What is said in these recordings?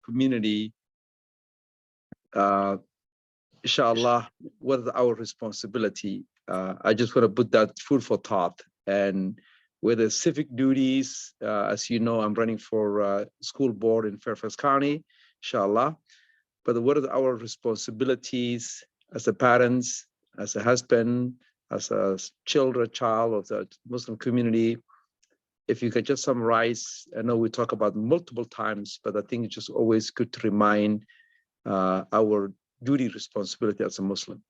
community, inshallah, what is our responsibility? I just want to put that food for thought. And with the civic duties, as you know, I'm running for school board in Fairfax County, inshallah. But what are our responsibilities as a parents, as a husband, as a child of the Muslim community? If you could just summarize, I know we talk about multiple times, but I think it's just always good to remind our duty responsibility as a Muslim.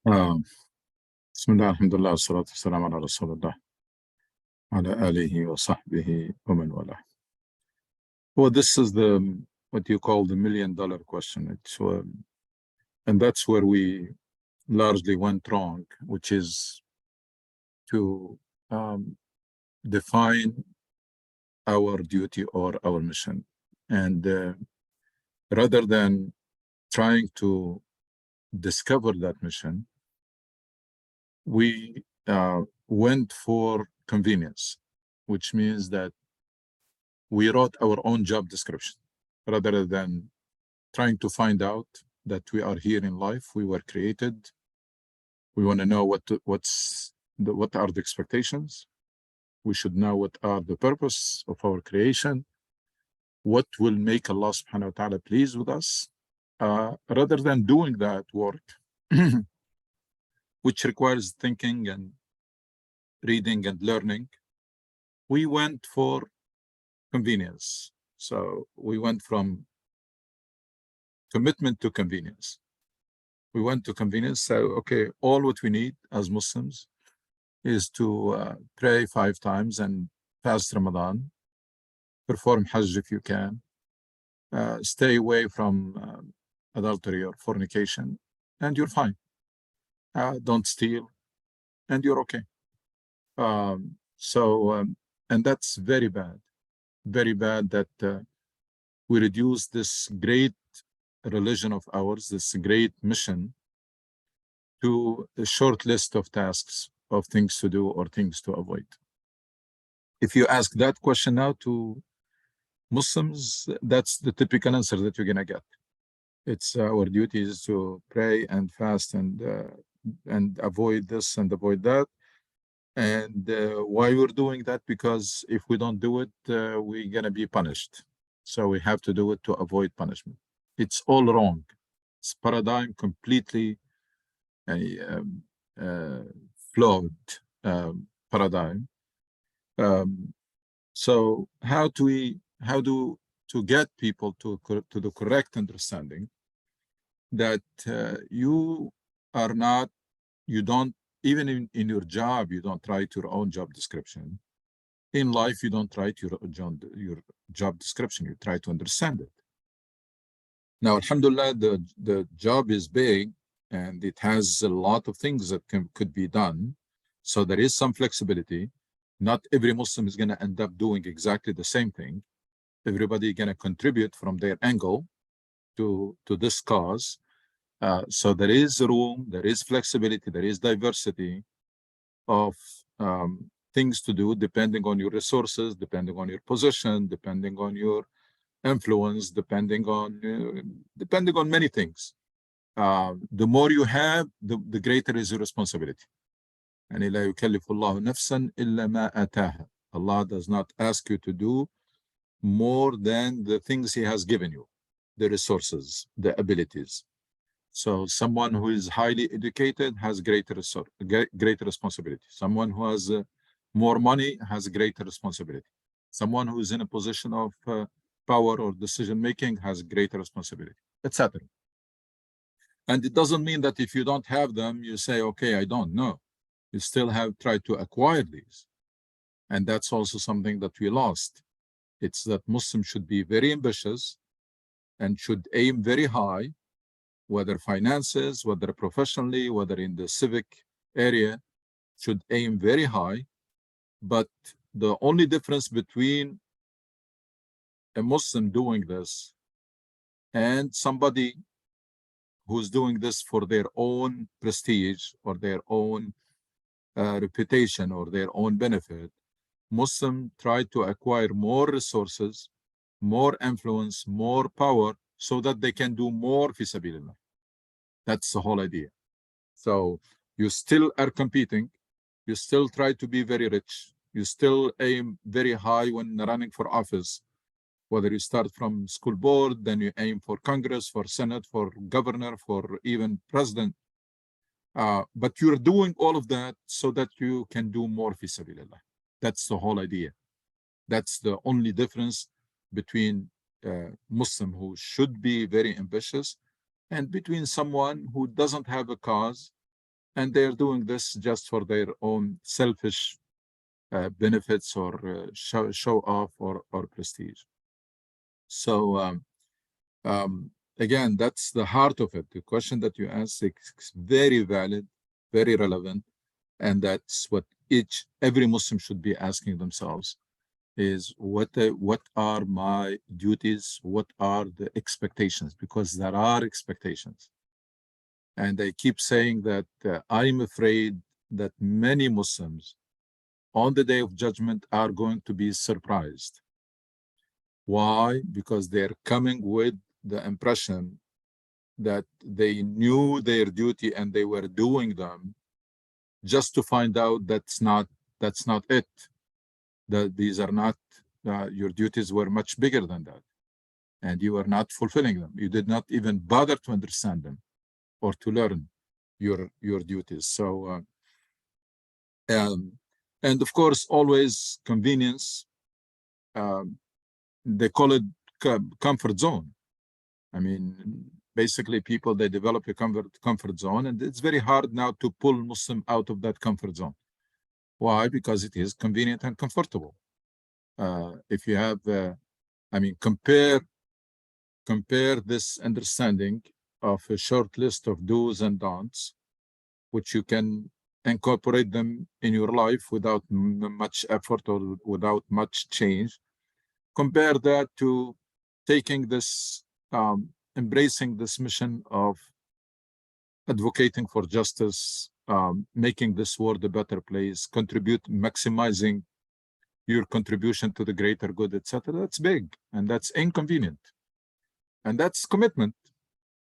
Bismillah, alhamdulillah, salatu wassalam ala rasulullah, ala alihi wa sahbihi wa man wala. Well, this is what you call the $1 million question. It's, and that's where we largely went wrong, which is to define our duty or our mission. And rather than trying to discover that mission, we went for convenience, which means that we wrote our own job description rather than trying to find out that we are here in life. We were created. We want to know what are the expectations. We should know what are the purpose of our creation, what will make Allah subhanahu wa ta'ala pleased with us, rather than doing that work, which requires thinking and reading and learning. We went for convenience. So we went from commitment to convenience. We went to convenience. So, okay, all what we need as Muslims is to pray 5 times and fast Ramadan, perform Hajj if you can, stay away from adultery or fornication, and you're fine. Don't steal, and you're okay. And that's very bad that we reduce this great religion of ours, this great mission, to a short list of tasks, of things to do or things to avoid. If you ask that question now to Muslims, that's the typical answer that you're gonna get. It's our duty is to pray and fast and avoid this and avoid that. And why we're doing that? Because if we don't do it, we're gonna be punished. So we have to do it to avoid punishment. It's all wrong. It's paradigm completely flawed paradigm. So how to get people to the correct understanding that you don't, even in your job, you don't write your own job description. In life, you don't write your job description, you try to understand it. Now, alhamdulillah, the job is big and it has a lot of things that could be done. So there is some flexibility. Not every Muslim is gonna end up doing exactly the same thing. Everybody gonna contribute from their angle to this cause. So there is room, there is flexibility, there is diversity of things to do depending on your resources, depending on your position, depending on your influence, depending on many things. The more you have, the greater is your responsibility. And Allah does not ask you to do more than the things He has given you, the resources, the abilities. So someone who is highly educated has greater responsibility. Someone who has more money has greater responsibility. Someone who is in a position of power or decision-making has greater responsibility, etc. And it doesn't mean that if you don't have them, you say, okay, I don't know. You still have tried to acquire these. And that's also something that we lost. It's that Muslims should be very ambitious and should aim very high, whether finances, whether professionally, whether in the civic area, should aim very high. But the only difference between a Muslim doing this and somebody who's doing this for their own prestige or their own reputation or their own benefit, Muslim try to acquire more resources, more influence, more power, so that they can do more fi sabilillah. That's the whole idea. So you still are competing, you still try to be very rich, you still aim very high when running for office, whether you start from school board, then you aim for Congress, for Senate, for governor, for even president. But you're doing all of that so that you can do more fi sabilillah. That's the whole idea. That's the only difference between Muslim who should be very ambitious and between someone who doesn't have a cause and they're doing this just for their own selfish benefits or show off or prestige. So again, that's the heart of it. The question that you asked is very valid, very relevant, and that's what every Muslim should be asking themselves: is what are my duties? What are the expectations? Because there are expectations. And I keep saying that I'm afraid that many Muslims on the day of judgment are going to be surprised. Why? Because they're coming with the impression that they knew their duty and they were doing them, just to find out that's not it. That these are not, your duties were much bigger than that. And you are not fulfilling them. You did not even bother to understand them or to learn your duties. So, and of course, always convenience. They call it comfort zone. I mean, basically people, they develop a comfort zone, and it's very hard now to pull Muslim out of that comfort zone. Why? Because it is convenient and comfortable. If you have, I mean, compare this understanding of a short list of do's and don'ts, which you can incorporate them in your life without much effort or without much change. Compare that to taking this, embracing this mission of advocating for justice, making this world a better place, maximizing your contribution to the greater good, etc. That's big, and that's inconvenient, and that's commitment.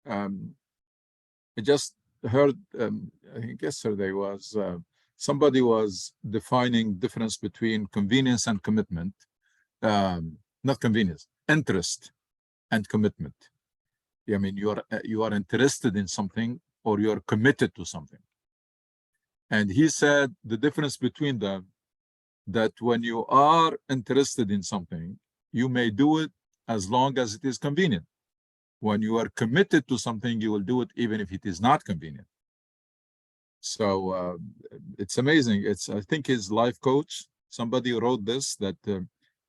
I just heard, I think yesterday was, somebody was defining difference between convenience and commitment. Not convenience, interest and commitment. I mean, you are interested in something or you are committed to something. And he said the difference between them, that when you are interested in something, you may do it as long as it is convenient. When you are committed to something, you will do it even if it is not convenient. So it's amazing. I think his life coach, somebody wrote this, that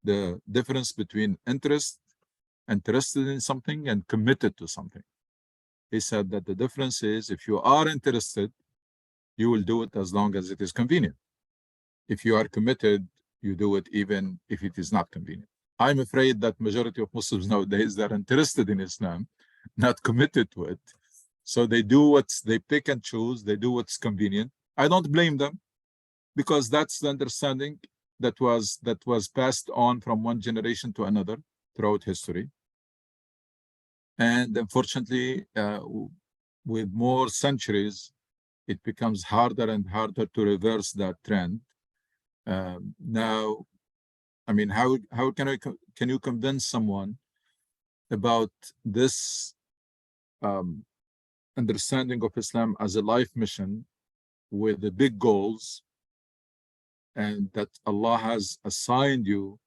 the difference between interested in something and committed to something. He said that the difference is, if you are interested, you will do it as long as it is convenient. If you are committed, you do it even if it is not convenient. I'm afraid that majority of Muslims nowadays, they're interested in Islam, not committed to it. So they pick and choose, they do what's convenient. I don't blame them, because that's the understanding that was passed on from one generation to another throughout history. And unfortunately, with more centuries, it becomes harder and harder to reverse that trend. Now, I mean, how can you convince someone about this understanding of Islam as a life mission with the big goals, and that Allah has assigned you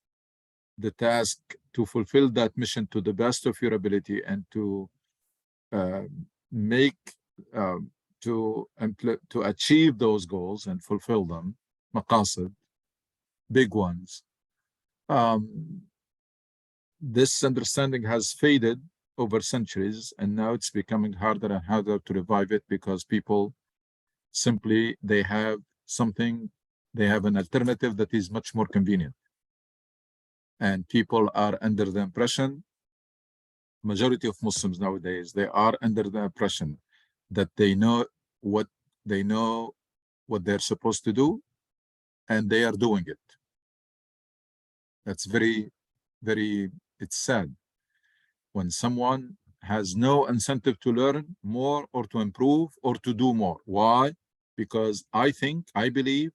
the task to fulfill that mission to the best of your ability, and to to achieve those goals and fulfill them, maqasid, big ones. This understanding has faded over centuries, and now it's becoming harder and harder to revive it, because people simply, they have an alternative that is much more convenient. And people are under the impression, majority of Muslims nowadays, they are under the impression that they know what they're supposed to do, and they are doing it. That's very, very It's sad when someone has no incentive to learn more or to improve or to do more. Why? Because I believe,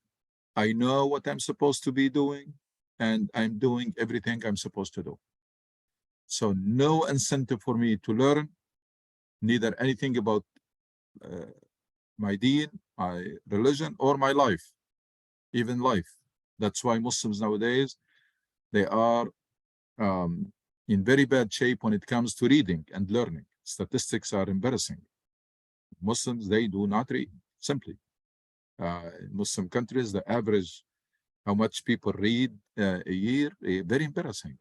I know what I'm supposed to be doing, and I'm doing everything I'm supposed to do. So no incentive for me to learn, neither anything about my deen, my religion, or my life, even life. That's why Muslims nowadays, they are in very bad shape when it comes to reading and learning. Statistics are embarrassing. Muslims, they do not read, simply. In Muslim countries, the average, how much people read a year, very embarrassing.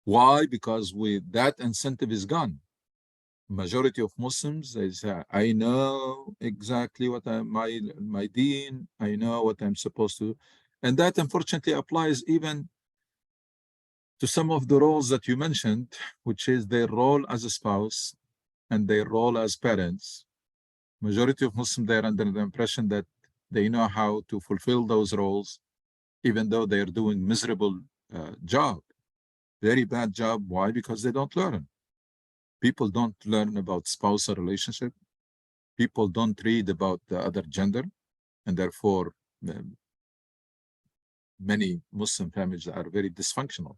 Why? Because that incentive is gone. Majority of Muslims, they say, I know exactly what my deen, I know what I'm supposed to. And that unfortunately applies even to some of the roles that you mentioned, which is their role as a spouse and their role as parents. Majority of Muslims, they're under the impression that they know how to fulfill those roles, even though they're doing miserable job, very bad job. Why? Because they don't learn. People don't learn about spousal relationship. People don't read about the other gender, and therefore many Muslim families are very dysfunctional.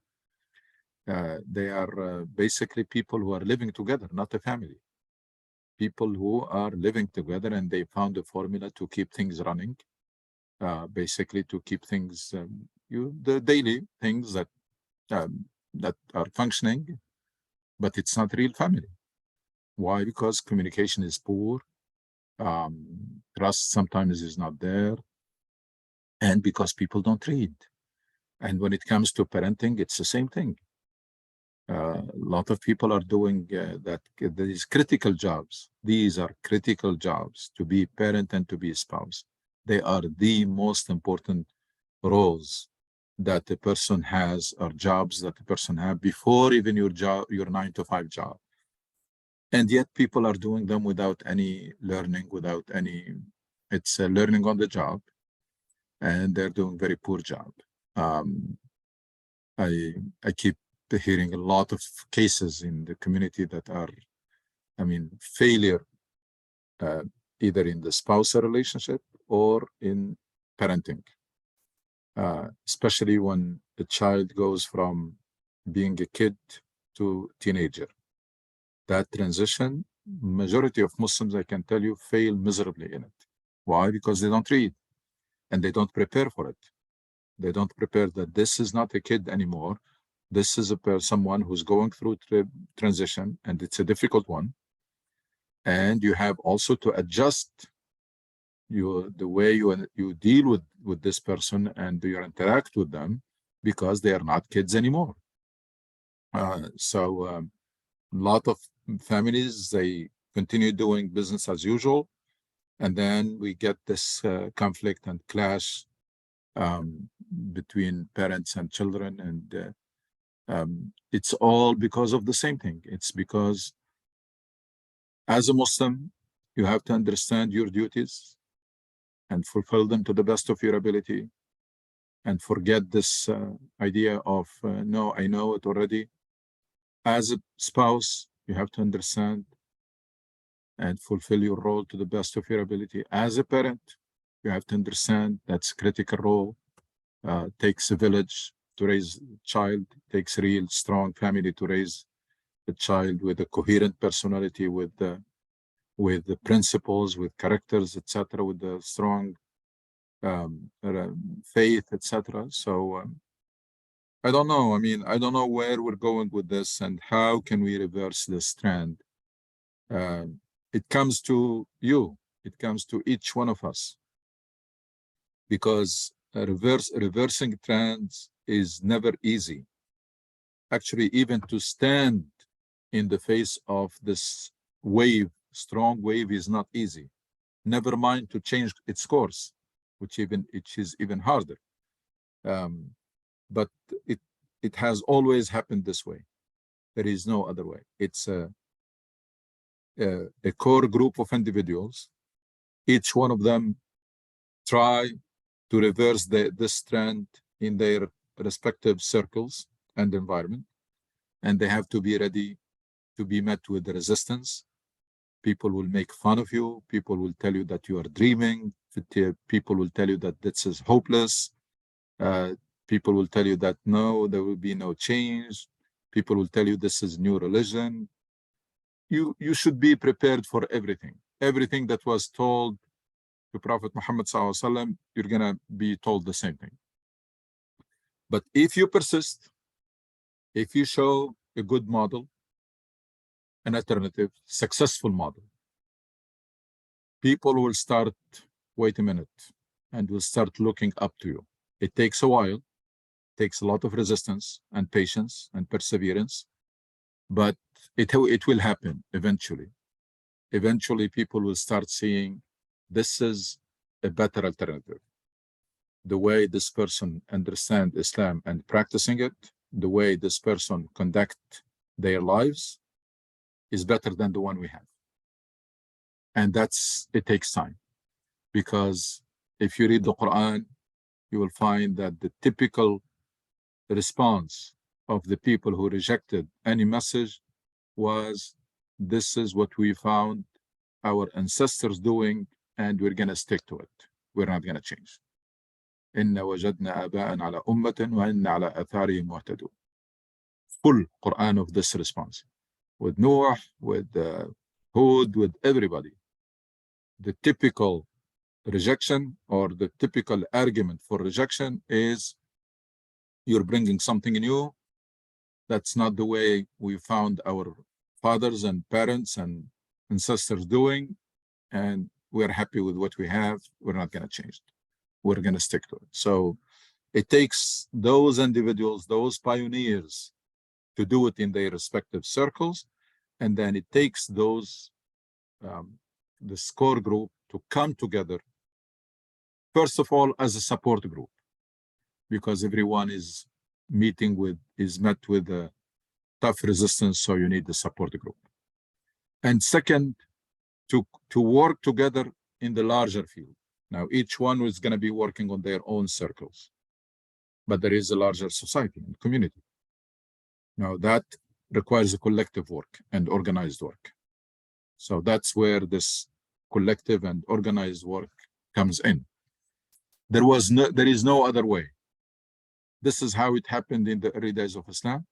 They are basically people who are living together, not a family. People who are living together and they found a formula to keep things running, basically to keep things, the daily things that are functioning, but it's not real family. Why? Because communication is poor, trust sometimes is not there, and because people don't read. And when it comes to parenting, it's the same thing. A lot of people are doing these critical jobs. These are critical jobs, to be parent and to be a spouse. They are the most important roles that a person has, or jobs that a person have before even your job, your 9-to-5 job. And yet people are doing them without any learning, without any, it's learning on the job, and they're doing very poor job. I keep hearing a lot of cases in the community that are, failure, either in the spousal relationship or in parenting, especially when the child goes from being a kid to teenager. That transition, majority of Muslims, I can tell you, fail miserably in it. Why? Because they don't read and they don't prepare for it. They don't prepare that this is not a kid anymore. This is someone who's going through transition, and it's a difficult one. And you have also to adjust the way you deal with this person and you interact with them, because they are not kids anymore. So a lot of families, they continue doing business as usual, and then we get this conflict and clash between parents and children, and it's all because of the same thing. It's because as a Muslim, you have to understand your duties and fulfill them to the best of your ability, and forget this idea of, no, I know it already. As a spouse, you have to understand and fulfill your role to the best of your ability. As a parent, you have to understand that's a critical role. Takes a village to raise a child, takes a real strong family to raise a child with a coherent personality, with the principles, with characters, etc., with the strong faith, etc. So I don't know. I don't know where we're going with this and how can we reverse this trend. It comes to you. It comes to each one of us, because reversing trends is never easy. Actually, even to stand in the face of this strong wave is not easy. Never mind to change its course, which is even harder. But it has always happened this way. There is no other way. It's a core group of individuals. Each one of them try to reverse this trend in their respective circles and environment, and they have to be ready to be met with the resistance. People will make fun of you. People will tell you that you are dreaming. People will tell you that this is hopeless. People will tell you that no, there will be no change. People will tell you this is new religion. You should be prepared for everything. Everything that was told to Prophet Muhammad SAW, you're gonna be told the same thing. But if you persist, if you show a good model, an alternative, successful model, people will start, wait a minute, and will start looking up to you. It takes a while, takes a lot of resistance and patience and perseverance, but it will happen eventually. Eventually, people will start seeing this is a better alternative. The way this person understands Islam and practicing it, the way this person conduct their lives is better than the one we have. And it takes time, because if you read the Quran, you will find that the typical response of the people who rejected any message was, this is what we found our ancestors doing, and we're going to stick to it. We're not going to change. إِنَّ وَجَدْنَا آبَاءً عَلَى أُمَّةٍ وَإِنَّ عَلَى آثَارِهِمْ مُهْتَدُونَ. Full Quran of this response. With Noah, with Hud, with everybody. The typical rejection or the typical argument for rejection is, you're bringing something new. That's not the way we found our fathers and parents and ancestors doing, and we're happy with what we have. We're not going to change it. We're going to stick to it. So it takes those individuals, those pioneers, to do it in their respective circles, and then it takes those the SCORE group to come together, first of all, as a support group, because everyone is met with a tough resistance, so you need the support group. And second, to work together in the larger field. Now, each one is going to be working on their own circles, but there is a larger society and community. Now, that requires a collective work and organized work. So that's where this collective and organized work comes in. There is no other way. This is how it happened in the early days of Islam.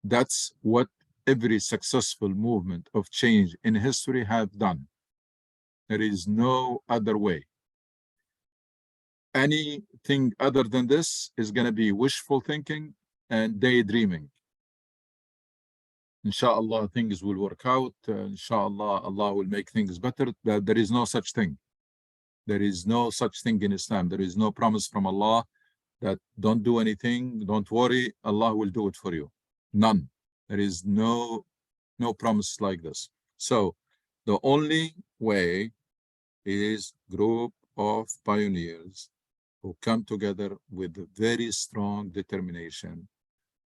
That's what every successful movement of change in history have done. There is no other way. Anything other than this is going to be wishful thinking and daydreaming. Inshallah, things will work out. Inshallah, Allah will make things better. There is no such thing. There is no such thing in Islam. There is no promise from Allah that don't do anything, don't worry, Allah will do it for you. None. There is no promise like this. So the only way is group of pioneers who come together with a very strong determination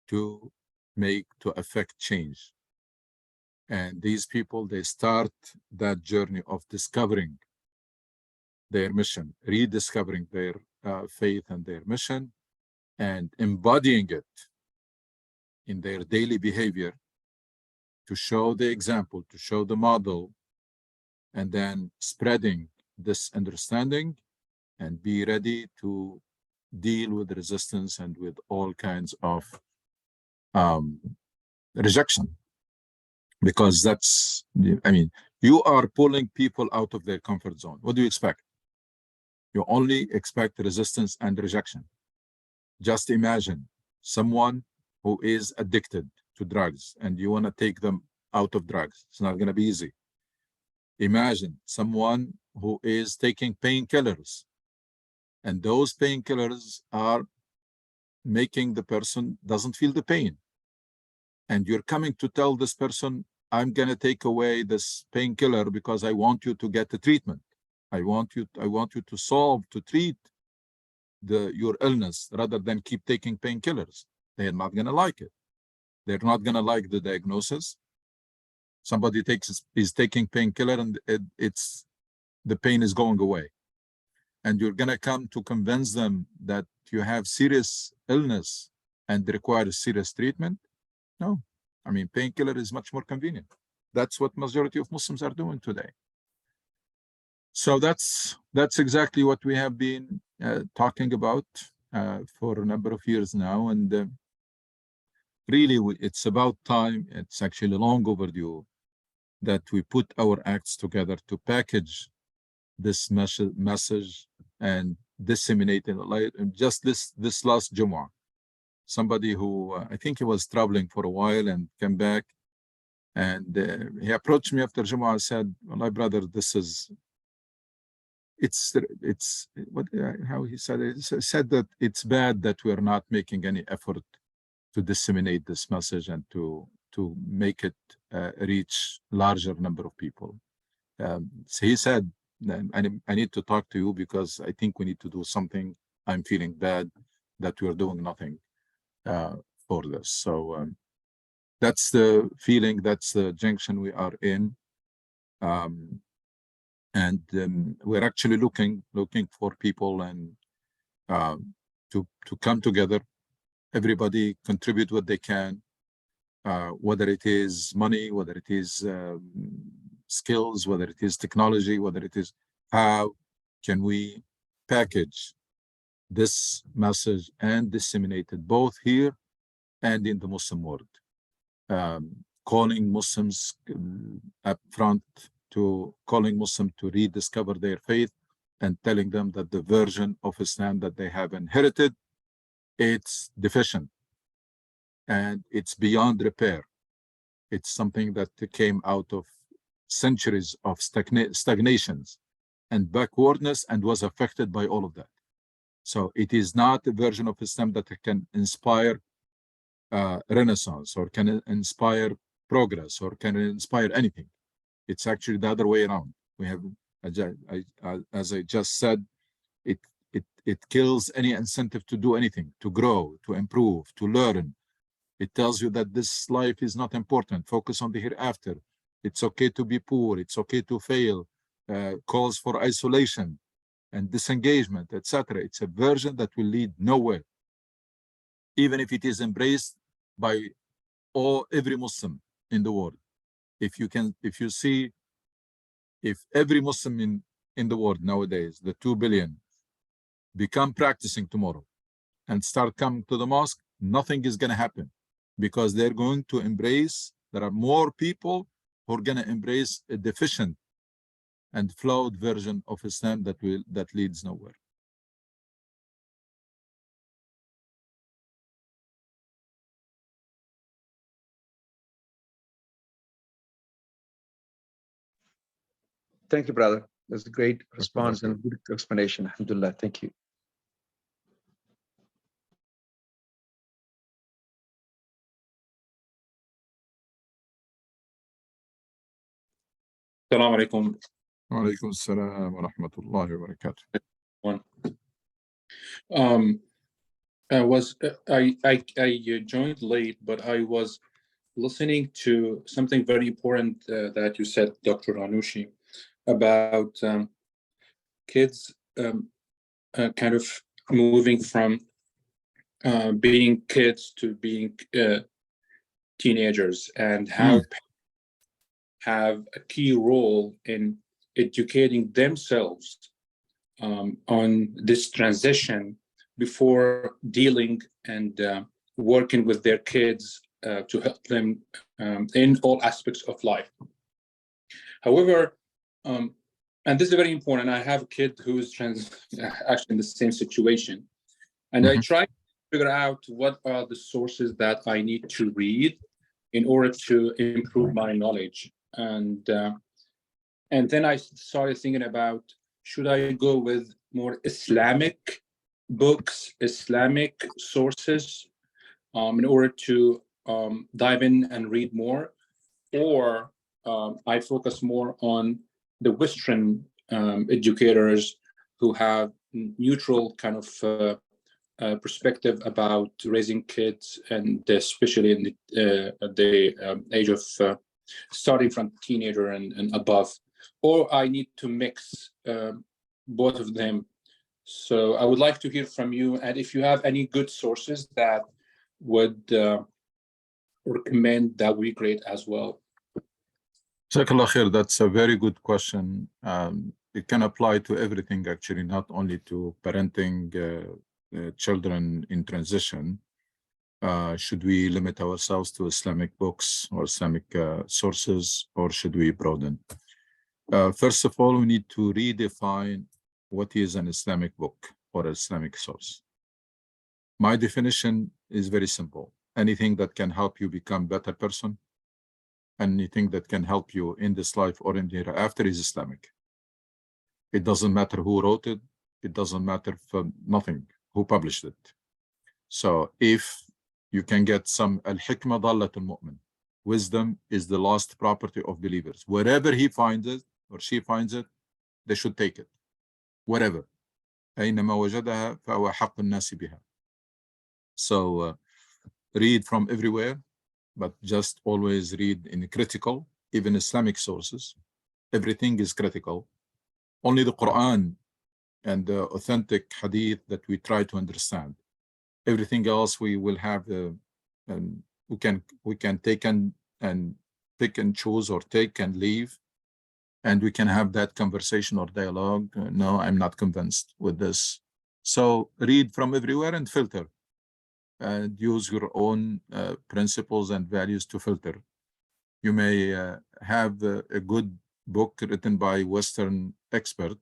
to affect change. And these people, they start that journey of discovering their mission, rediscovering their faith and their mission, and embodying it in their daily behavior to show the example, to show the model, and then spreading this understanding and be ready to deal with resistance and with all kinds of rejection. Because you are pulling people out of their comfort zone. What do you expect? You only expect resistance and rejection. Just imagine someone who is addicted to drugs and you want to take them out of drugs. It's not going to be easy. Imagine someone who is taking painkillers, and those painkillers are making the person doesn't feel the pain. And you're coming to tell this person, I'm going to take away this painkiller because I want you to get the treatment. I want you to treat your illness rather than keep taking painkillers. They're not going to like it. They're not going to like the diagnosis. Somebody is taking painkiller and the pain is going away. and you're going to come to convince them that you have serious illness and require serious treatment? No. I mean, painkiller is much more convenient. That's what majority of Muslims are doing today. So that's exactly what we have been talking about for a number of years now. And really, it's about time. It's actually long overdue that we put our acts together to package this message and disseminate it. Like just this last Jumu'ah, somebody who I think he was traveling for a while and came back, and he approached me after Jumu'ah and said, "Well, my brother, this is it's what how he said it. He said that it's bad that we're not making any effort to disseminate this message and to make it reach larger number of people." So he said, I need to talk to you because I think we need to do something. I'm feeling bad that we're doing nothing for this. So that's the feeling, that's the junction we are in. And we're actually looking for people and to come together. Everybody contribute what they can, whether it is money, whether it is skills, whether it is technology, whether it is how can we package this message and disseminate it both here and in the Muslim world. Calling Muslims up front, to calling Muslims to rediscover their faith and telling them that the version of Islam that they have inherited, it's deficient and it's beyond repair. It's something that came out of centuries of stagnations and backwardness and was affected by all of that. So it is not a version of Islam that can inspire renaissance or can inspire progress or can inspire anything. It's actually the other way around. We have, as I just said, it kills any incentive to do anything, to grow, to improve, to learn. It tells you that this life is not important. Focus on the hereafter. It's okay to be poor. It's okay to fail. Calls for isolation and disengagement, etc. It's a version that will lead nowhere, even if it is embraced by every Muslim in the world. If you see, if every Muslim in the world nowadays, the 2 billion, become practicing tomorrow and start coming to the mosque, nothing is going to happen, because they're going to embrace, there are more people who are going to embrace a deficient and flawed version of Islam that leads nowhere. Thank you, brother. That's a great response and good explanation. Alhamdulillah. Thank you. Assalamu alaikum. Wa alaikum assalam wa rahmatullahi wa barakatuh. I joined late, but I was listening to something very important that you said, Dr. Ranushi, about kids kind of moving from being kids to being teenagers, and how have a key role in educating themselves on this transition before dealing and working with their kids to help them in all aspects of life. However, and this is very important, I have a kid who is actually in the same situation, and I try to figure out what are the sources that I need to read in order to improve my knowledge. And then I started thinking about, should I go with more Islamic books, Islamic sources, in order to dive in and read more, or I focus more on the Western educators who have neutral kind of perspective about raising kids, and especially in the age of starting from teenager and above, or I need to mix both of them So I would like to hear from you, and if you have any good sources that would recommend, that would be great as well. Jazakallah khair, that's a very good question. It can apply to everything, actually, not only to parenting children in transition. Should we limit ourselves to Islamic books or Islamic sources, or should we broaden? First of all, we need to redefine what is an Islamic book or Islamic source. My definition is very simple. Anything that can help you become a better person, anything that can help you in this life or in the hereafter is Islamic. It doesn't matter who wrote it. It doesn't matter for nothing who published it. So if you can get some al-hikmah dallatul mu'min, wisdom is the lost property of believers. Wherever he finds it or she finds it, they should take it. Wherever. أينما وجدها فهو حق الناس بها. So read from everywhere, but just always read in critical, even Islamic sources. Everything is critical. Only the Quran and the authentic hadith that we try to understand. Everything else we will have, and we can take and pick and choose, or take and leave, and we can have that conversation or dialogue. No, I'm not convinced with this. So read from everywhere and filter, and use your own principles and values to filter. You may have a good book written by Western expert.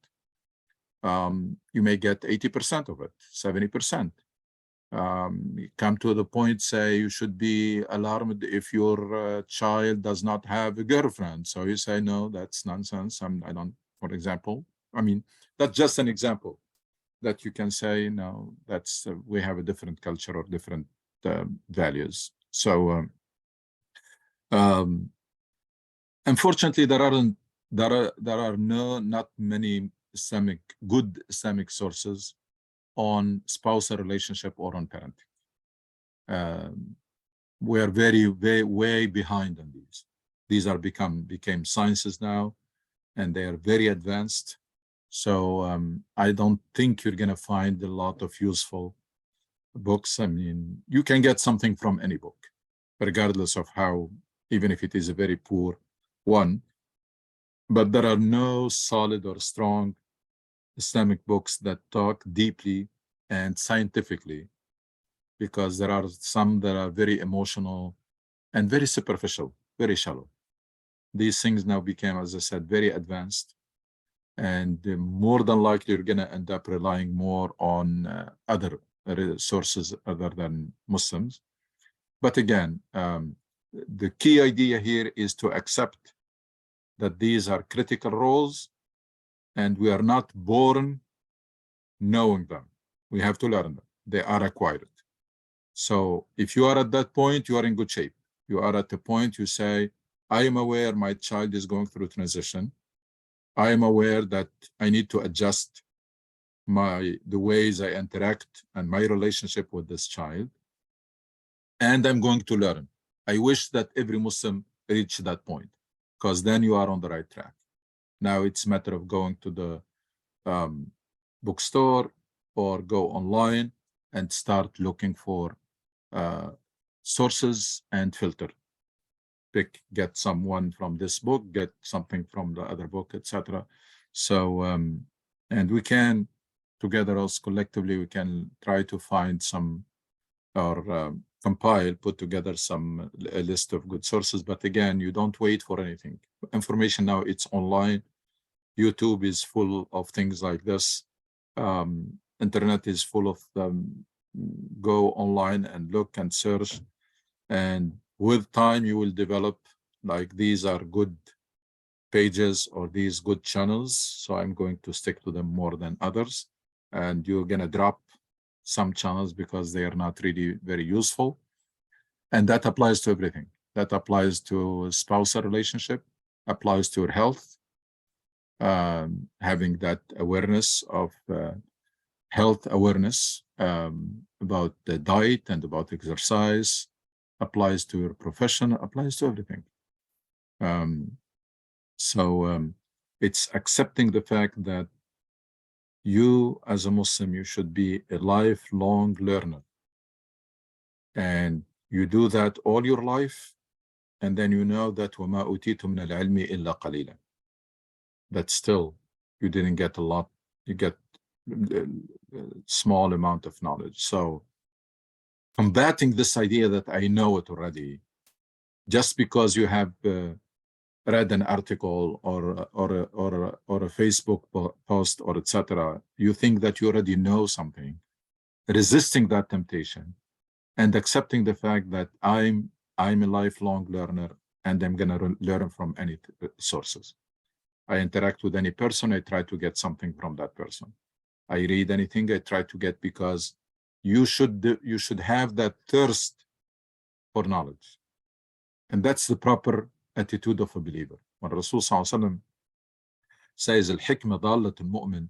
You may get 80% of it, 70%. Come to the point, say you should be alarmed if your child does not have a girlfriend. So you say, no, that's nonsense. I don't, for example, I mean, that's just an example that you can say, no, that's, we have a different culture or different values. So unfortunately, there are not many good Islamic sources on spousal relationship or on parenting. We are way behind on these. These are became sciences now, and they are very advanced. So I don't think you're gonna find a lot of useful books. I mean, you can get something from any book, regardless of how, even if it is a very poor one. But there are no solid or strong Islamic books that talk deeply and scientifically, because there are some that are very emotional and very superficial, very shallow. These things now became, as I said, very advanced, and more than likely you're going to end up relying more on other sources other than Muslims. But again, the key idea here is to accept that these are critical roles, and we are not born knowing them. We have to learn them. They are acquired. So if you are at that point, you are in good shape. You are at the point you say, I am aware my child is going through transition. I am aware that I need to adjust the ways I interact and my relationship with this child. And I'm going to learn. I wish that every Muslim reach that point, because then you are on the right track. Now it's a matter of going to the bookstore or go online and start looking for sources and filter. Get someone from this book, get something from the other book, etc. So, and we can, together us collectively, we can try to find some, or compile, put together a list of good sources. But again, you don't wait for anything. Information now, it's online. YouTube is full of things like this. Internet is full of them. Go online and look and search, and with time you will develop, like, these are good pages or these good channels, so I'm going to stick to them more than others, and you're gonna drop some channels because they are not really very useful. And that applies to everything. That applies to spousal relationship, applies to your health, having that awareness of health awareness about the diet and about exercise, applies to your profession, applies to everything. So it's accepting the fact that You as a Muslim, you should be a lifelong learner. And you do that all your life, and then you know that وَمَا أُوتِيتُم مِنَ الْعِلْمِ إِلَّا قَلِيلًا. That still, you didn't get a lot, you get a small amount of knowledge. So combating this idea that I know it already, just because you have read an article or a Facebook post or etc., you think that you already know something. Resisting that temptation and accepting the fact that I'm a lifelong learner and I'm gonna learn from any sources. I interact with any person, I try to get something from that person. I read anything, I try to get, because you should have that thirst for knowledge. And that's the proper attitude of a believer. When Rasul says, Al-Hikmah Dallatul Mu'min,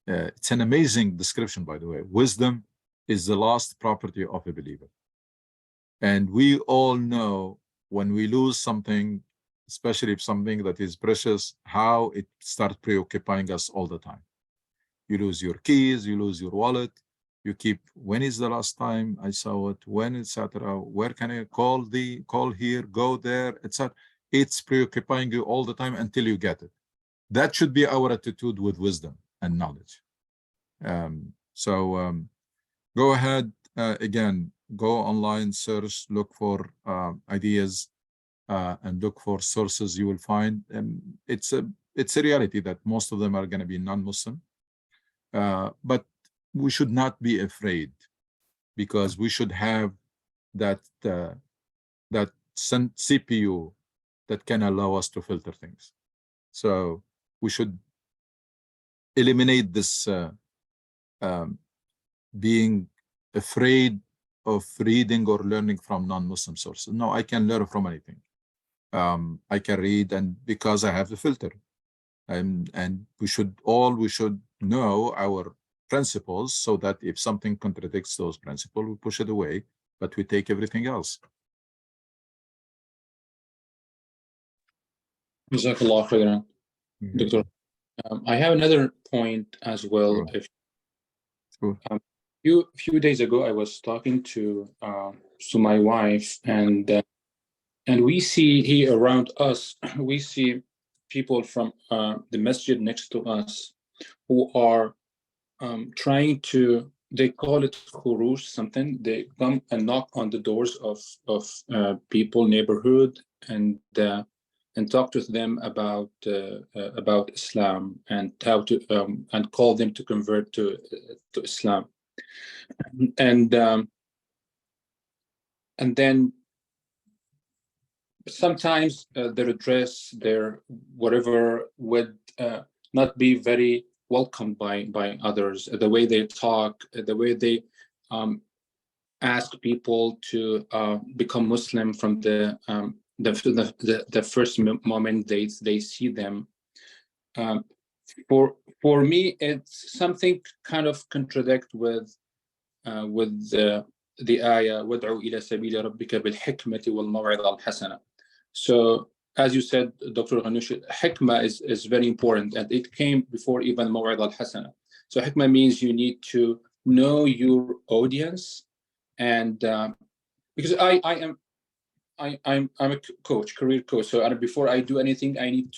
it's an amazing description, by the way. Wisdom is the last property of a believer. And we all know when we lose something, especially if something that is precious, how it starts preoccupying us all the time. You lose your keys, you lose your wallet, you keep, when is the last time I saw it, when, etc., where can I call here, go there, etc. It's preoccupying you all the time until you get it. That should be our attitude with wisdom and knowledge. Go ahead, again, go online, search, look for ideas, and look for sources. You will find, it's a reality that most of them are going to be non-Muslim, but we should not be afraid, because we should have that CPU that can allow us to filter things. So we should eliminate this being afraid of reading or learning from non-Muslim sources. No, I can learn from anything. I can read, and because I have the filter, and we should know our principles, so that if something contradicts those principles, we push it away, but we take everything else. Jazakallah khairan, Doctor. I have another point as well. Sure. A few days ago, I was talking to my wife, and we see here around us, we see people from the masjid next to us who are trying to, they call it khuruj, something. They come and knock on the doors of people, neighborhood, and talk to them about Islam, and how to and call them to convert to Islam, and then sometimes their address, their whatever, would not be very welcomed by others. The way they talk, the way they ask people to become Muslim from the first moment they see them. For me, it's something kind of contradict with the ayah, وَادْعُوا إِلَى سَبِيلِ رَبِّكَ بِالْحِكْمَةِ وَالْمَوْعِظَةِ الْحَسَنَةِ. So, as you said, Dr. Ghanoush, hikmah is very important, and it came before even Maw'id al-Hasana. So hikmah means you need to know your audience, and because I'm a coach, career coach. So before I do anything, I'm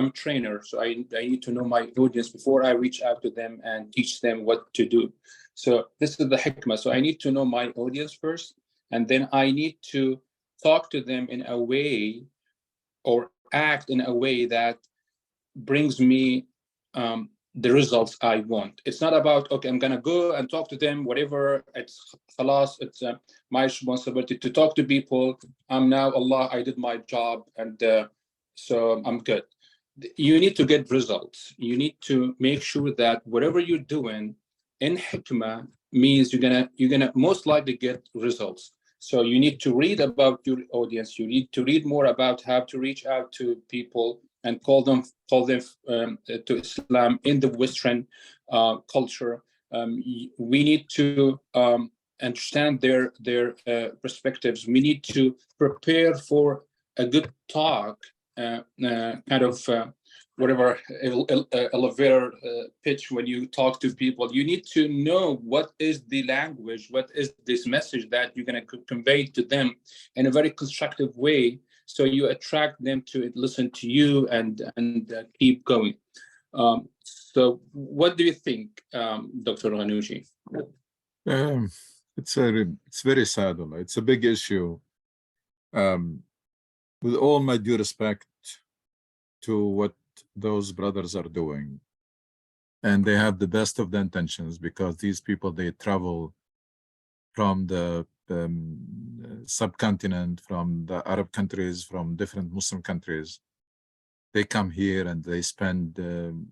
a trainer. So I need to know my audience before I reach out to them and teach them what to do. So this is the hikmah. So I need to know my audience first, and then I need to talk to them in a way, or act in a way, that brings me the results I want. It's not about, okay, I'm gonna go and talk to them, whatever, it's khalas, it's my responsibility to talk to people. I'm now Allah, I did my job, and so I'm good. You need to get results. You need to make sure that whatever you're doing in hikmah means you're gonna most likely get results. So you need to read about your audience. You need to read more about how to reach out to people and call them to Islam in the Western culture. We need to understand their perspectives. We need to prepare for a good talk, kind of whatever elevator pitch when you talk to people. You need to know what is the language, what is this message that you're going to convey to them in a very constructive way, so you attract them to listen to you and keep going. So what do you think, Dr. Ghannouchi? It's very sad, Allah. It's a big issue. With all my due respect to what those brothers are doing, and they have the best of the intentions, because these people, they travel from the subcontinent, from the Arab countries, from different Muslim countries. They come here and they spend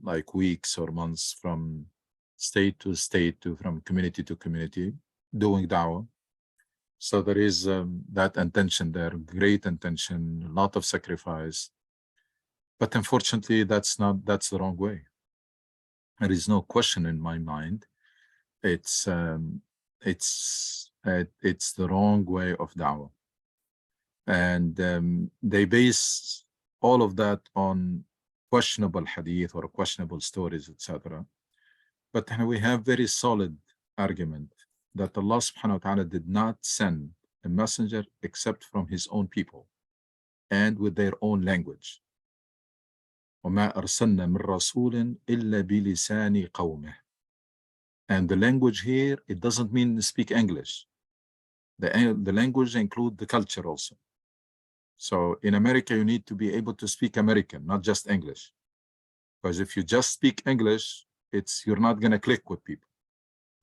like weeks or months from state to state, from community to community, doing da'wah. So there is that intention there, great intention, a lot of sacrifice. But unfortunately, that's the wrong way. There is no question in my mind. It's the wrong way of da'wah. And they base all of that on questionable hadith or questionable stories, etc. But we have very solid argument that Allah subhanahu wa ta'ala did not send a messenger except from his own people and with their own language. وَمَا أَرْسَلْنَا مِن رَّسُولٍ إِلَّا بِلِسَانِ قَوْمِهِ. And the language here, it doesn't mean speak English. The language include the culture also. So in America, you need to be able to speak American, not just English. Because if you just speak English, you're not going to click with people.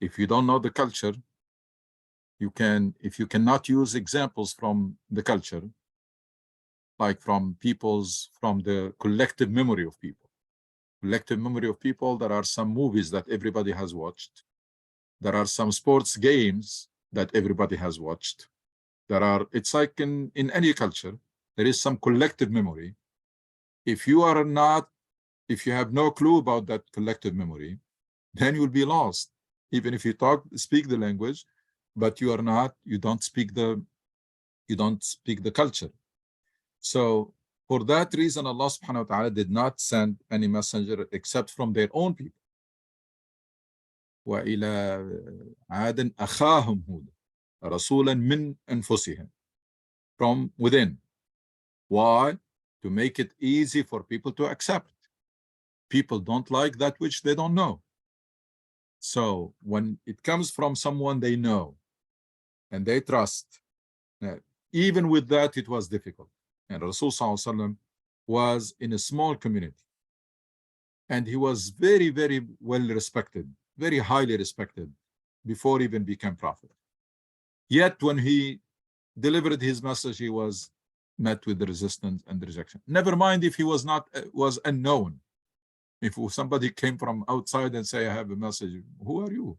If you don't know the culture, if you cannot use examples from the culture, like from the collective memory of people. Collective memory of people, there are some movies that everybody has watched. There are some sports games that everybody has watched. It's like in any culture, there is some collective memory. If you have no clue about that collective memory, then you'll be lost. Even if you speak the language, but you don't speak the culture. So for that reason, Allah subhanahu wa ta'ala did not send any messenger except from their own people. وَإِلَى عَادٍ أَخَاهُمْ هُودٍ رَسُولًا مِنْ أَنفُسِهِمْ. From within. Why? To make it easy for people to accept. People don't like that which they don't know. So when it comes from someone they know and they trust, even with that, it was difficult. And Rasul Sallallahu Alaihi Wasallam was in a small community. And he was very, very well respected, very highly respected before he even became prophet. Yet when he delivered his message, he was met with the resistance and rejection. Never mind if he was unknown. If somebody came from outside and say, I have a message, who are you?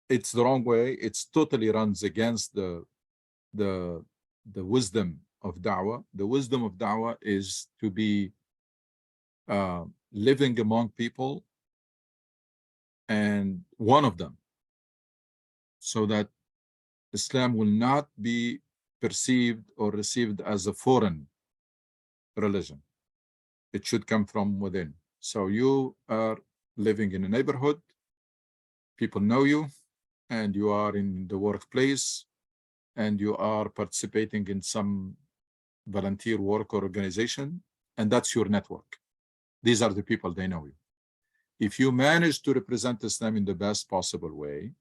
It's the wrong way. It's totally runs against the wisdom of da'wah. The wisdom of da'wah is to be living among people and one of them, so that Islam will not be perceived or received as a foreign religion. It should come from within. So you are living in a neighborhood, people know you, and you are in the workplace, and you are participating in some volunteer work or organization, and that's your network. These are the people, they know you. If you manage to represent Islam in the best possible way,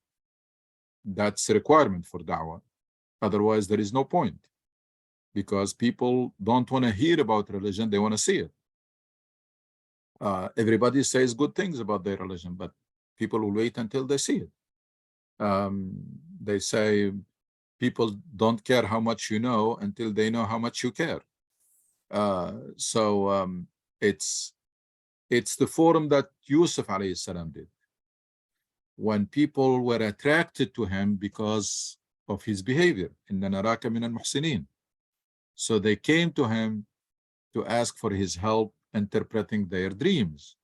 that's a requirement for da'wah. Otherwise, there is no point, because people don't want to hear about religion, they want to see it. Everybody says good things about their religion, but people will wait until they see it. They say people don't care how much you know until they know how much you care. It's the forum that Yusuf alayhi salam did, when people were attracted to him because of his behavior. Inna naraka min al-muhsinin. So they came to him to ask for his help interpreting their dreams,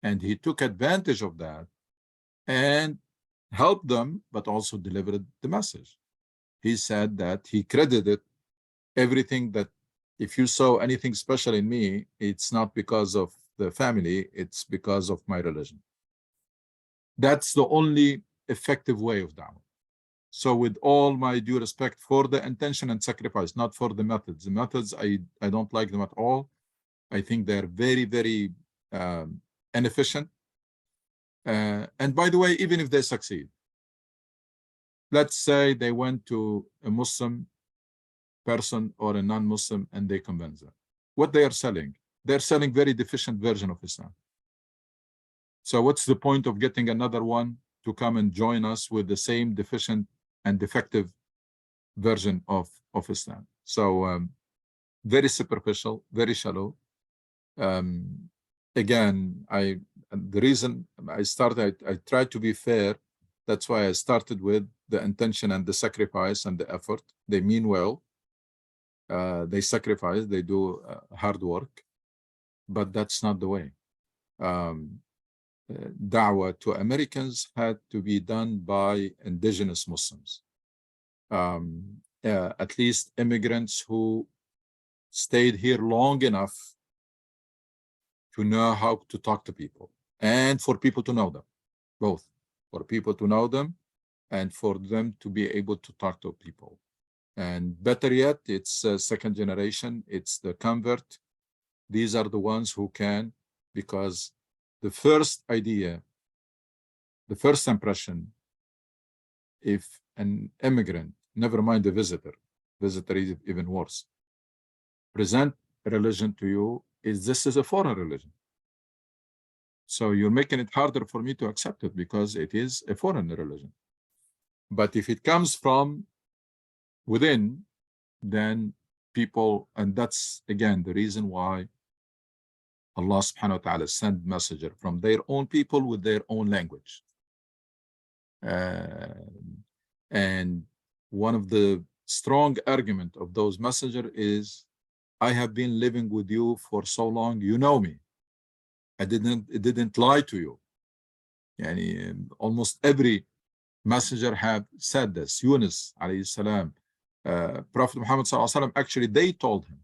and he took advantage of that and helped them, but also delivered the message. He said that he credited everything that, if you saw anything special in me, it's not because of the family, it's because of my religion. That's the only effective way of da'wah. So with all my due respect for the intention and sacrifice, not for the methods. The methods, I don't like them at all. I think they're very, very inefficient. And by the way, even if they succeed, let's say they went to a Muslim person or a non-Muslim and they convince them. What they are selling? They're selling very deficient version of Islam. So what's the point of getting another one to come and join us with the same deficient and defective version of Islam? So very superficial, very shallow. Again, the reason I started, I tried to be fair. That's why I started with the intention and the sacrifice and the effort. They mean well. They sacrifice, they do hard work, but that's not the way. Da'wah to Americans had to be done by indigenous Muslims. At least immigrants who stayed here long enough to know how to talk to people and for people to know them, both for people to know them and for them to be able to talk to people. And better yet, it's second generation, it's the convert. These are the ones who can, because the first idea, the first impression, if an immigrant, never mind the visitor is even worse, present a religion to you, this is a foreign religion. So you're making it harder for me to accept it because it is a foreign religion. But if it comes from within, then people, and that's again the reason why Allah subhanahu wa ta'ala sent messenger from their own people with their own language. And one of the strong argument of those messenger is, I have been living with you for so long, you know me. It didn't lie to you. And almost every messenger have said this. Yunus alayhi salam, Prophet Muhammad sallallahu alaihi wasallam, actually they told him,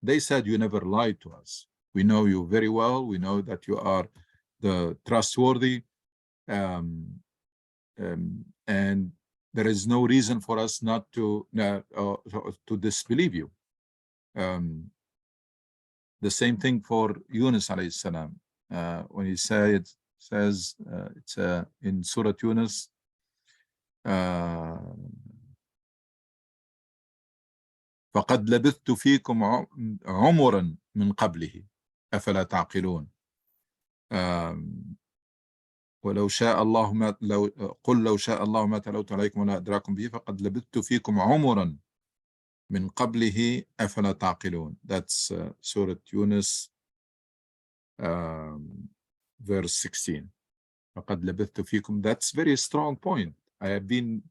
they said, you never lied to us. We know you very well. We know that you are the trustworthy, and there is no reason for us not to disbelieve you. The same thing for Yunus alayhi salam, when he says it's in Surah Yunus, فقد لبثت فيكم عمرا من قبله أفلا تعقلون ولو شاء الله ما لو شاء الله ما تلوت عليكم ولا أدراكم به فقد لبثت فيكم عمرا من قبله أفلا تعقلون. That's Surah Yunus, verse 16. فقد لبثت فيكم. That's very strong point. I have been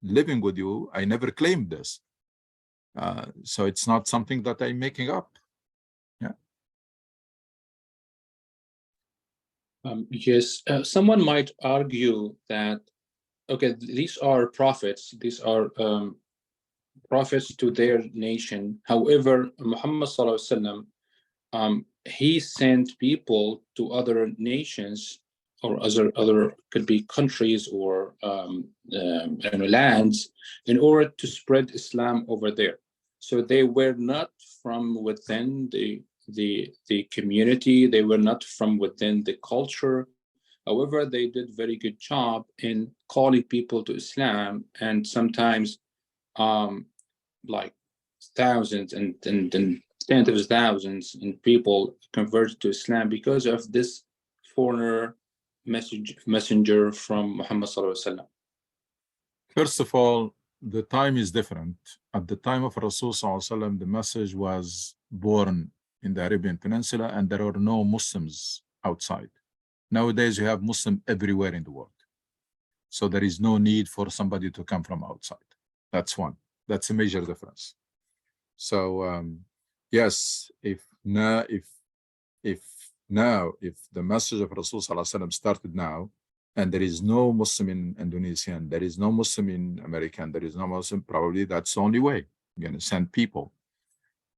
living with you. I never claimed this. So it's not something that I'm making up. Yeah. Yes, someone might argue that, okay, these are prophets. These are prophets to their nation. However, Muhammad sallallahu alaihi wasallam, he sent people to other nations or other could be countries or lands in order to spread Islam over there. So they were not from within the community. They were not from within the culture. However, they did very good job in calling people to Islam, and sometimes like thousands and tens of thousands and people converted to Islam because of this foreigner messenger from Muhammad sallallahu alaihi wasallam. First of all, the time is different. At the time of Rasul sallallahu alaihi wasallam, the message was born in the Arabian Peninsula, and there are no Muslims outside. Nowadays, you have Muslims everywhere in the world. So there is no need for somebody to come from outside. That's one. That's a major difference. So yes, if the message of Rasul sallallahu alaihi wasallam started now, and there is no Muslim in Indonesia, and there is no Muslim in America, and there is no Muslim, probably that's the only way. You're going to send people.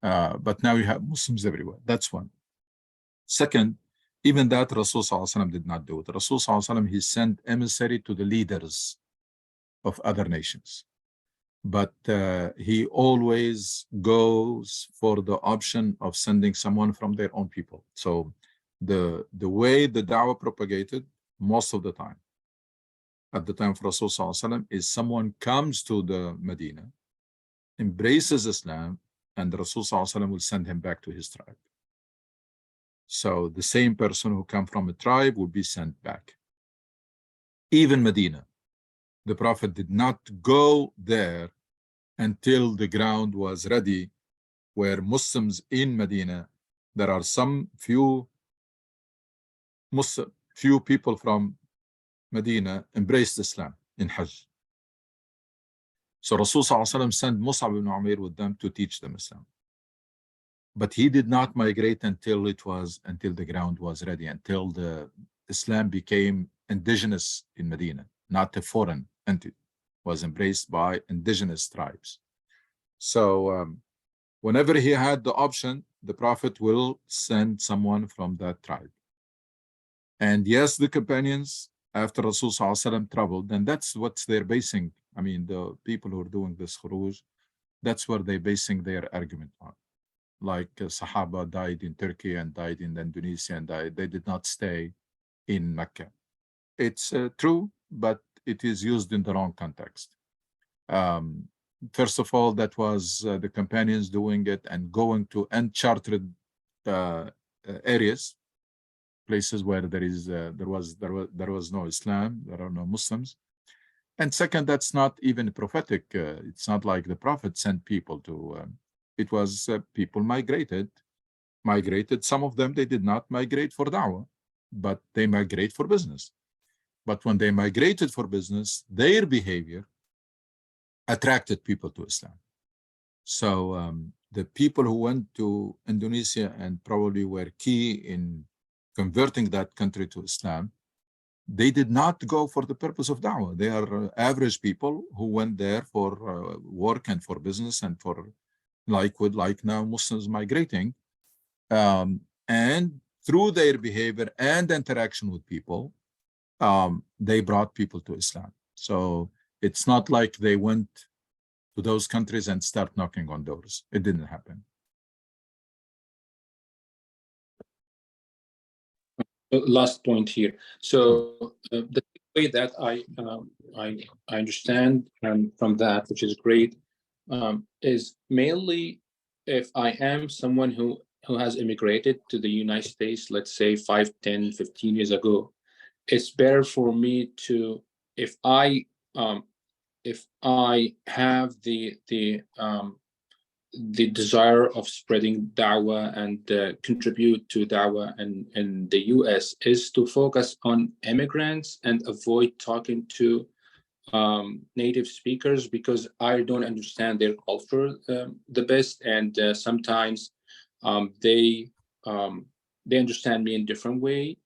But now you have Muslims everywhere. That's one. Second, even that Rasul Sallallahu Alaihi Wasallam did not do it. Rasul Sallallahu Alaihi Wasallam, he sent emissary to the leaders of other nations. But he always goes for the option of sending someone from their own people. So the way the da'wah propagated most of the time, at the time of Rasul Sallallahu Alaihi Wasallam, is someone comes to the Medina, embraces Islam, and Rasul Sallallahu Alaihi Wasallam will send him back to his tribe. So the same person who come from a tribe will be sent back. Even Medina, the Prophet did not go there until the ground was ready, where Muslims in Medina, there are some few people from Medina embraced Islam in Hajj. So Rasul Sallallahu Alaihi Wasallam sent Mus'ab ibn Umair with them to teach them Islam. But he did not migrate until the ground was ready, until the Islam became indigenous in Medina, not a foreign entity, was embraced by indigenous tribes. So whenever he had the option, the Prophet will send someone from that tribe. And yes, the companions, after Rasul Sallallahu Alaihi Wasallam traveled, and that's what they're basing, I mean, the people who are doing this khuruj, that's where they're basing their argument on. Like Sahaba died in Turkey and died in Indonesia, and they did not stay in Mecca. It's true, but it is used in the wrong context. First of all, that was the companions doing it and going to uncharted areas, places where there was no Islam, there are no Muslims. And second, that's not even prophetic. It's not like the Prophet sent people to. It was people migrated. Some of them, they did not migrate for da'wah, but they migrate for business. But when they migrated for business, their behavior attracted people to Islam. So the people who went to Indonesia and probably were key in converting that country to Islam, they did not go for the purpose of da'wah. They are average people who went there for work and for business and for like now Muslims migrating. And through their behavior and interaction with people, they brought people to Islam. So it's not like they went to those countries and start knocking on doors. It didn't happen. Last point here. So the way that I understand from that, which is great, is mainly if I am someone who has immigrated to the United States, let's say 5, 10, 15 years ago, it's better for me to, if I have the desire of spreading da'wah and contribute to da'wah in the US, is to focus on immigrants and avoid talking to native speakers, because I don't understand their culture the best, and sometimes they understand me in different way,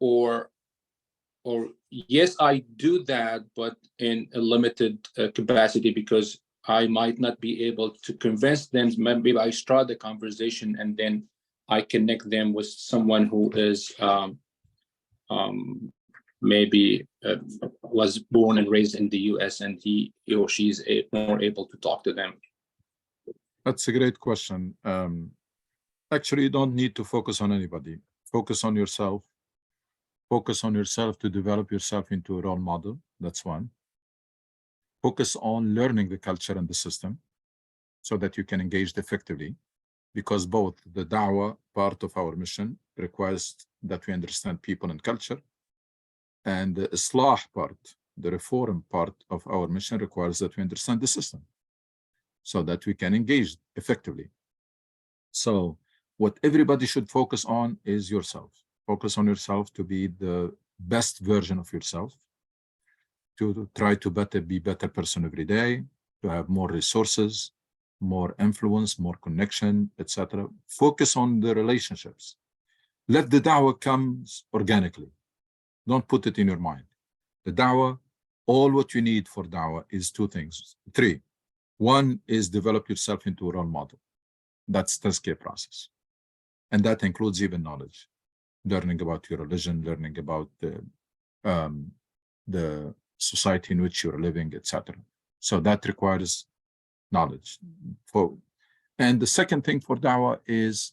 or yes, I do that, but in a limited capacity, because I might not be able to convince them. Maybe I start the conversation and then I connect them with someone who is maybe was born and raised in the US, and he or she is more able to talk to them. That's a great question. Actually, you don't need to focus on anybody. Focus on yourself. Focus on yourself to develop yourself into a role model. That's one. Focus on learning the culture and the system so that you can engage effectively, because both the da'wah part of our mission requires that we understand people and culture, and the islah part, the reform part of our mission requires that we understand the system so that we can engage effectively. So what everybody should focus on is yourself. Focus on yourself to be the best version of yourself, to try to be a better person every day, to have more resources, more influence, more connection, etc. Focus on the relationships. Let the da'wah come organically. Don't put it in your mind. The da'wah, all what you need for da'wah is 3. One is develop yourself into a role model. That's the tazkiyah process. And that includes even knowledge, learning about your religion, learning about the society in which you're living, etc. So that requires knowledge. And the second thing for da'wah is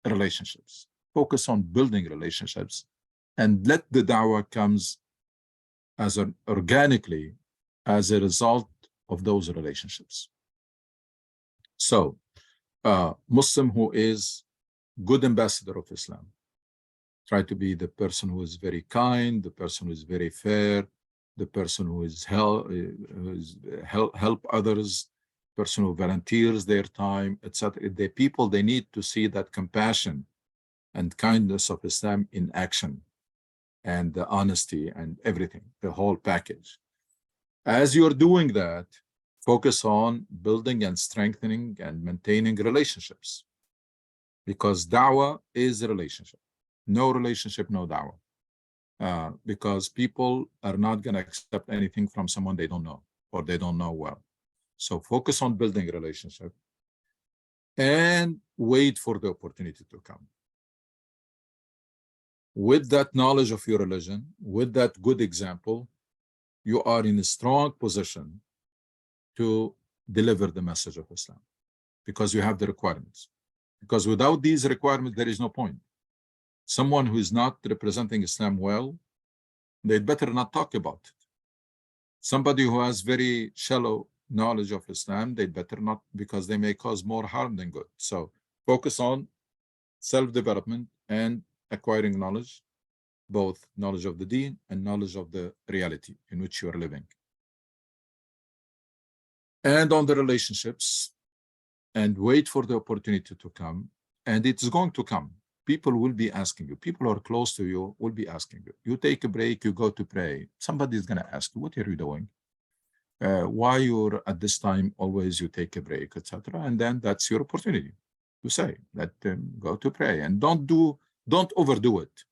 relationships. Focus on building relationships and let the da'wah comes as organically as a result of those relationships. So Muslim who is good ambassador of Islam, try to be the person who is very kind, the person who is very fair, the person who is help others, person who volunteers their time, etc. The people, they need to see that compassion and kindness of Islam in action, and the honesty and everything, the whole package. As you're doing that, focus on building and strengthening and maintaining relationships, because da'wah is a relationship. No relationship, no da'wah. Because people are not going to accept anything from someone they don't know or they don't know well. So focus on building a relationship and wait for the opportunity to come. With that knowledge of your religion, with that good example, you are in a strong position to deliver the message of Islam, because you have the requirements. Because without these requirements, there is no point. Someone who is not representing Islam well, they'd better not talk about it. Somebody who has very shallow knowledge of Islam, they'd better not, because they may cause more harm than good. So focus on self-development and acquiring knowledge, both knowledge of the deen and knowledge of the reality in which you are living. And on the relationships, and wait for the opportunity to come. And it's going to come. People will be asking you. People who are close to you will be asking you. You take a break, you go to pray. Somebody's going to ask you, what are you doing? Why you're at this time always you take a break, etc. And then that's your opportunity to say that go to pray, and don't overdo it.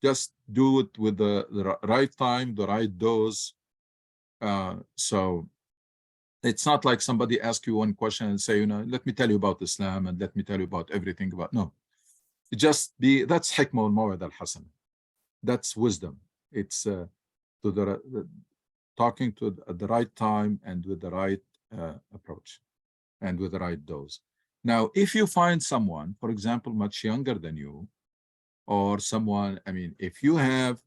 Just do it with the right time, the right dose. So it's not like somebody asks you one question and say, let me tell you about Islam and let me tell you about everything about, no. That's hikmah al-mawad al-hasan. That's wisdom. It's talking at the right time and with the right approach and with the right dose. Now, if you find someone, for example, much younger than you, or someone, if you have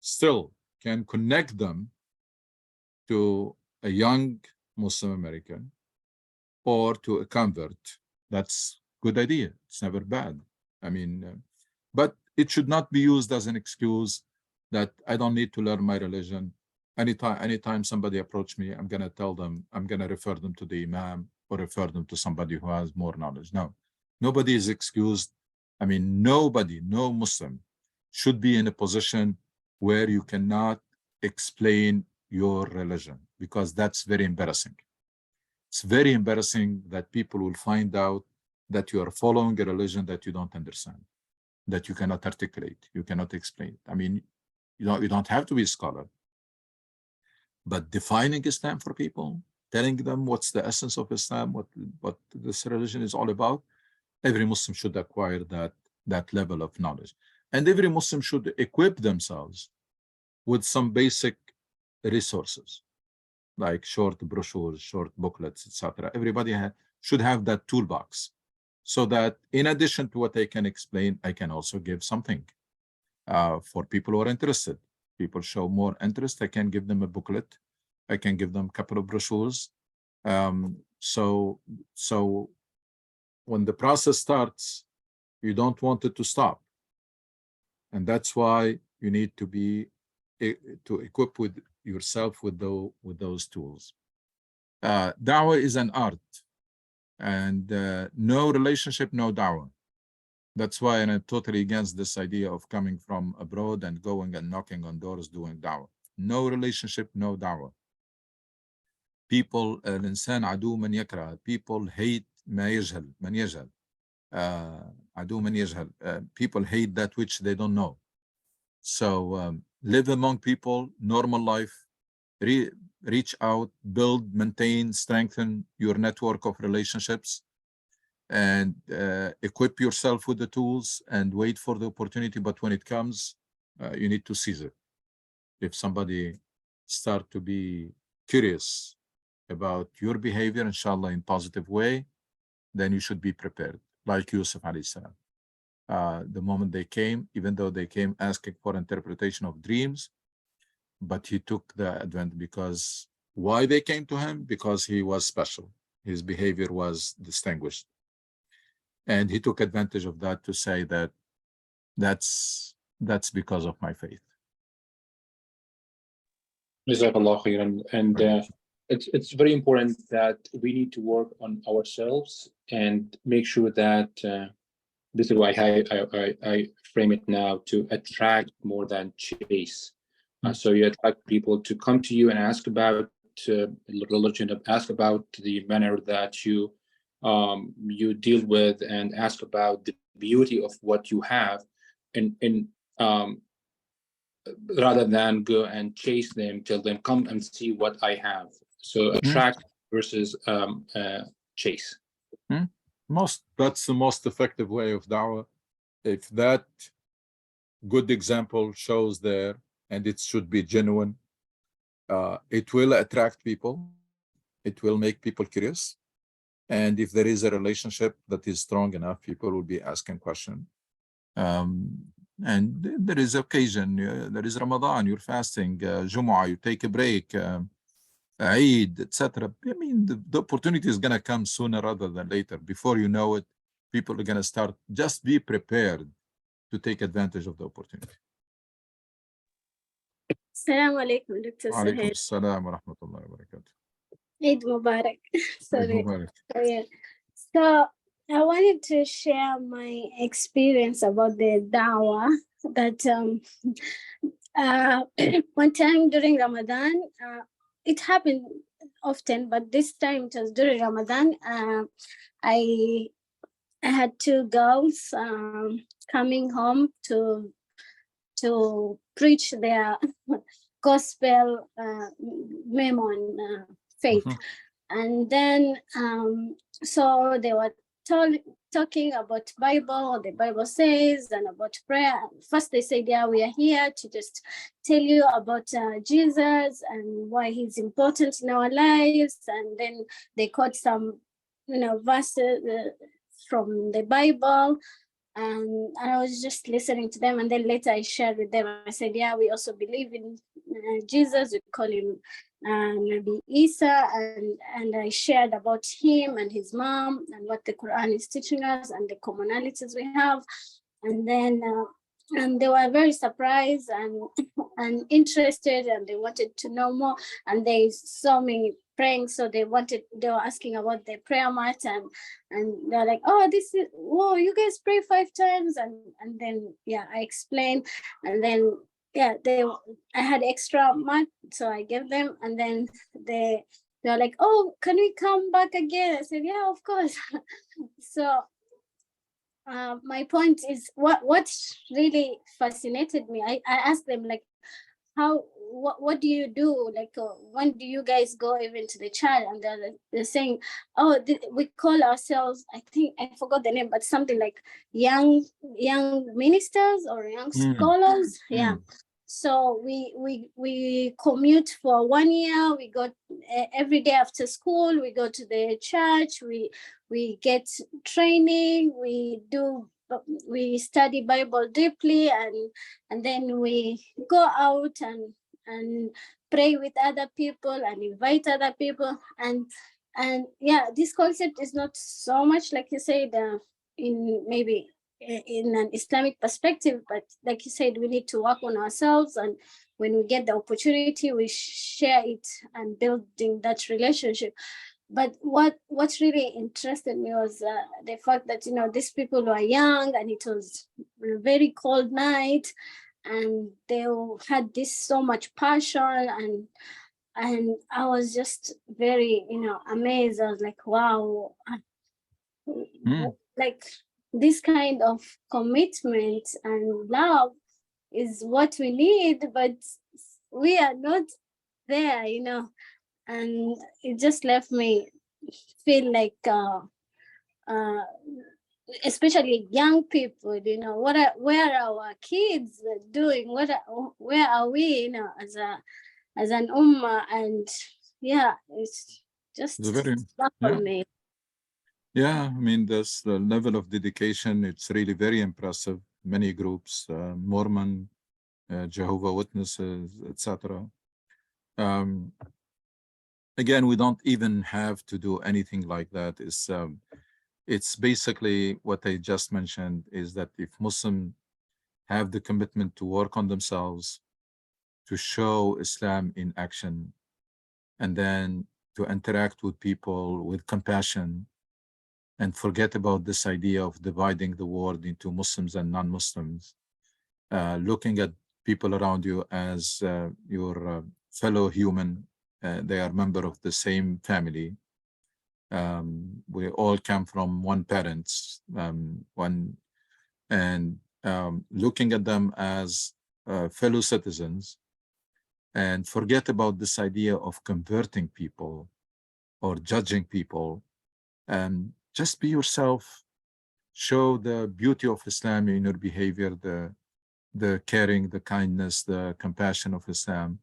still can connect them to a young Muslim American or to a convert, that's a good idea. It's never bad. But it should not be used as an excuse that I don't need to learn my religion. Anytime somebody approach me, I'm going to tell them, I'm going to refer them to the imam or refer them to somebody who has more knowledge. No, nobody is excused. Nobody, no Muslim should be in a position where you cannot explain your religion, because that's very embarrassing. It's very embarrassing that people will find out that you are following a religion that you don't understand, that you cannot articulate, you cannot explain. You don't have to be a scholar, but defining Islam for people, telling them what's the essence of Islam, what this religion is all about, every Muslim should acquire that level of knowledge. And every Muslim should equip themselves with some basic resources, like short brochures, short booklets, etc. Everybody should have that toolbox, so that in addition to what I can explain, I can also give something for people who are interested. People show more interest, I can give them a booklet, I can give them a couple of brochures. So when the process starts, you don't want it to stop. And that's why you need to be to equip with yourself with those tools. Da'wah is an art, and no relationship, no da'wah. That's why I'm totally against this idea of coming from abroad and going and knocking on doors doing da'wah. No relationship, no da'wah. People, الإنسان عدو من يكره. People hate ما يجهل, من يجهل. عدو من يجهل. People hate that which they don't know. So live among people, normal life, reach out, build, maintain, strengthen your network of relationships, and equip yourself with the tools and wait for the opportunity. But when it comes, you need to seize it. If somebody start to be curious about your behavior, inshallah, in positive way, then you should be prepared. Like Yusuf alayhi salam. The moment they came, even though they came asking for interpretation of dreams, but he took the advantage. Because why they came to him? Because he was special. His behavior was distinguished. And he took advantage of that to say that that's because of my faith. Jazakallah khairan. And it's very important that we need to work on ourselves and make sure that this is why I frame it now, to attract more than chase. So you attract people to come to you and ask about religion, ask about the manner that you deal with, and ask about the beauty of what you have, and rather than go and chase them, tell them, come and see what I have. So attract versus chase. That's the most effective way of da'wah. If that good example shows there, and it should be genuine, it will attract people, it will make people curious. And if there is a relationship that is strong enough, people will be asking questions. And there is occasion, there is Ramadan, you're fasting, Jumu'ah, you take a break, Eid, etc. I mean, the opportunity is going to come sooner rather than later. Before you know it, people are going to start. Just be prepared to take advantage of the opportunity. Assalamu alaikum, Dr. Wa alaikum Suhail. assalam wa rahmatullahi wa barakatuh. Eid Mubarak. Sorry. Mubarak. Oh, yeah. So I wanted to share my experience about the dawah. That one time during Ramadan, it happened often, but this time it was during Ramadan. I had two girls coming home to preach their gospel Memon faith. And then so they were talking about Bible, what the Bible says, and about prayer. First they said, yeah, we are here to just tell you about Jesus and why he's important in our lives. And then they quote some verses from the Bible. And I was just listening to them, and then later I shared with them. I said, yeah, we also believe in Jesus. We call him Nabi Isa, and I shared about him and his mom and what the Quran is teaching us and the commonalities we have. And then and they were very surprised and interested, and they wanted to know more, and they saw me praying, so they were asking about the prayer mat, and they're like, oh, this is, whoa, you guys pray 5 times, and then yeah, I explained, and then yeah, I had extra mat, so I gave them, and then they're like, oh, can we come back again? I said, yeah, of course. So my point is, what really fascinated me, I asked them, like, what do you do, like when do you guys go even to the church? And they're saying, oh, we call ourselves, I think I forgot the name, but something like young ministers or young scholars. Yeah. So we commute for 1 year. We go every day after school. We go to the church. We get training. We study Bible deeply, and then we go out and pray with other people and invite other people. And yeah, this concept is not so much, like you said, in maybe in an Islamic perspective, but like you said, we need to work on ourselves, and when we get the opportunity, we share it and building that relationship. But what really interested me was the fact that these people were young, and it was a very cold night, and they had this so much passion, and I was just very amazed. I was like, wow, like this kind of commitment and love is what we need, but we are not there, and it just left me feel like uh, especially young people, you know, where are our kids doing? Where are we, you know, as an ummah? And yeah, it's just It's very, baffled yeah. me. Yeah, I mean, this the level of dedication, it's really very impressive. Many groups, Mormon, Jehovah Witnesses, etc. Again, we don't even have to do anything like that. It's basically what I just mentioned, is that if Muslims have the commitment to work on themselves, to show Islam in action, and then to interact with people with compassion, and forget about this idea of dividing the world into Muslims and non-Muslims, looking at people around you as your fellow human. They are member of the same family. We all come from one parents, and looking at them as fellow citizens, and forget about this idea of converting people or judging people, and just be yourself. Show the beauty of Islam in your behavior, the caring, the kindness, the compassion of Islam,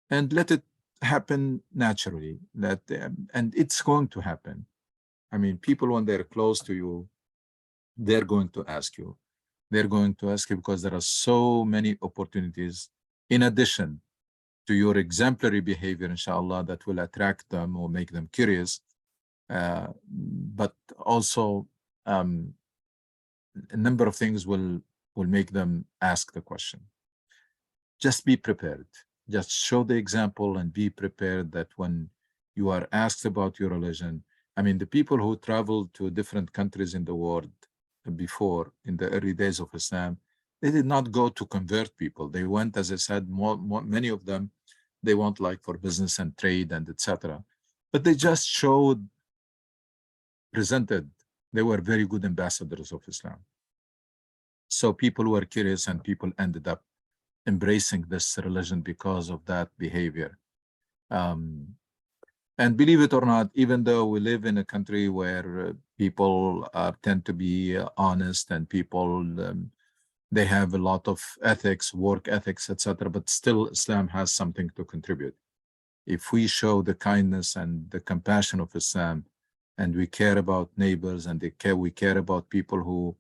and let it happen naturally. And it's going to happen. I mean, people, when they're close to you, they're going to ask you. They're going to ask you because there are so many opportunities in addition to your exemplary behavior, inshallah, that will attract them or make them curious. But also, a number of things will make them ask the question. Just be prepared. Just show the example and be prepared that when you are asked about your religion, I mean, the people who traveled to different countries in the world before, in the early days of Islam, they did not go to convert people. They went, as I said, many of them, they went like for business and trade and etc. But they just presented, they were very good ambassadors of Islam. So people were curious, and people ended up embracing this religion because of that behavior. And believe it or not, even though we live in a country where people tend to be honest, and people, they have a lot of ethics, work ethics, etc., but still Islam has something to contribute. If we show the kindness and the compassion of Islam, and we care about neighbors, and we care about people who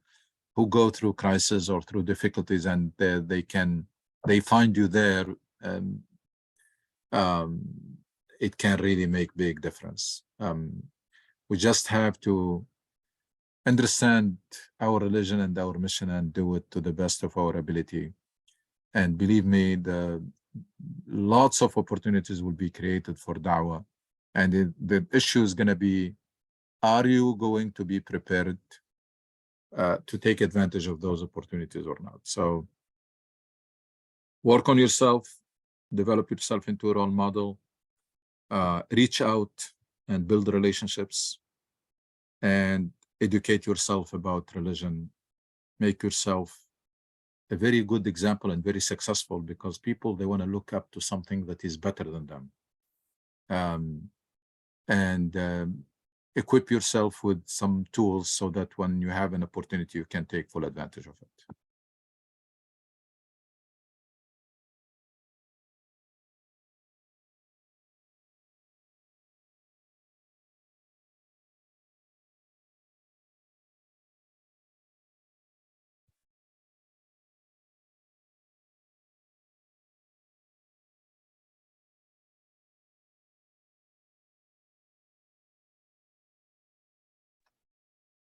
go through crisis or through difficulties, and they find you there, it can really make big difference. We just have to understand our religion and our mission and do it to the best of our ability. And believe me, lots of opportunities will be created for da'wah. And the issue is going to be, are you going to be prepared to take advantage of those opportunities or not? So work on yourself, develop yourself into a role model, reach out and build relationships, and educate yourself about religion. Make yourself a very good example and very successful, because people, they want to look up to something that is better than them. Equip yourself with some tools so that when you have an opportunity, you can take full advantage of it.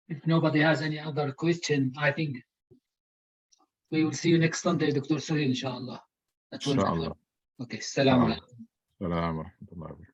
If nobody has any other question, I think we will see you next Sunday, Dr. Suhail, inshallah. Inshallah. Okay, Assalamu alaikum. Assalamu alaikum.